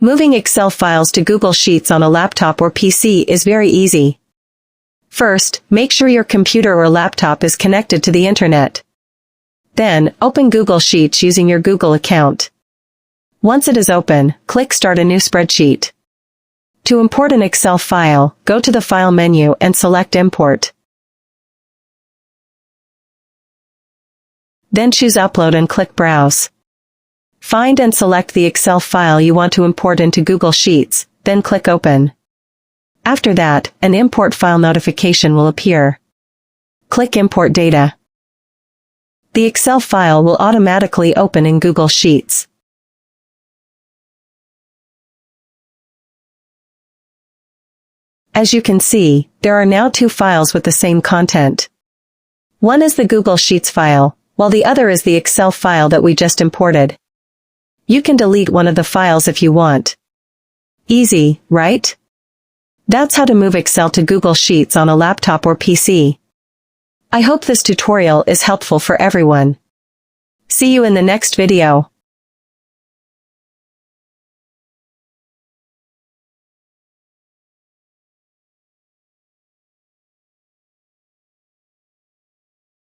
Moving Excel files to Google Sheets on a laptop or PC is very easy. First, make sure your computer or laptop is connected to the internet. Then, open Google Sheets using your Google account. Once it is open, click Start a new spreadsheet. To import an Excel file, go to the File menu and select Import. Then choose Upload and click Browse. Find and select the Excel file you want to import into Google Sheets, then click Open. After that, an import file notification will appear. Click Import Data. The Excel file will automatically open in Google Sheets. As you can see, there are now two files with the same content. One is the Google Sheets file, while the other is the Excel file that we just imported. You can delete one of the files if you want. Easy, right? That's how to move Excel to Google Sheets on a laptop or PC. I hope this tutorial is helpful for everyone. See you in the next video.